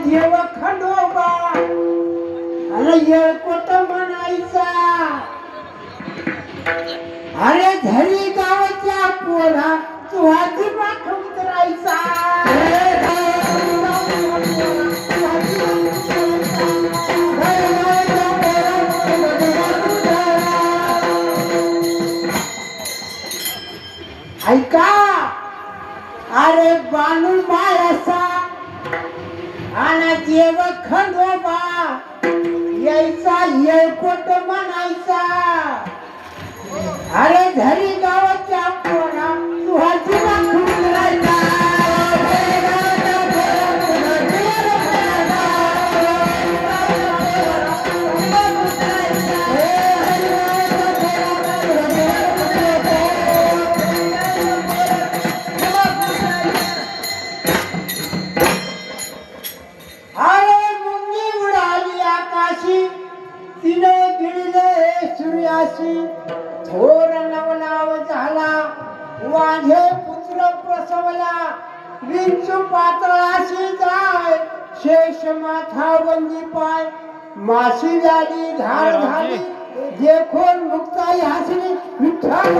देव खंडोबा अरे येळकोट म्हणायचा अरे धरी गावाच्या पोरा तुझी पाठ उतरायचा ऐका अरे बानून मायासा आणि देव खंडोबा यायचा येळकोट म्हणायचा अरे धरी गावाच्या पोरा तुझी पाठ उतरायचा तिने गिळले सूर्याशी थोर नवनाव झाला वाझे पुत्र प्रसवला विंचू पातळाशी जाय शेष माथा वंदी पाय माशी झाली धार झाली देखोन मुक्ताई हसली विठ्ठल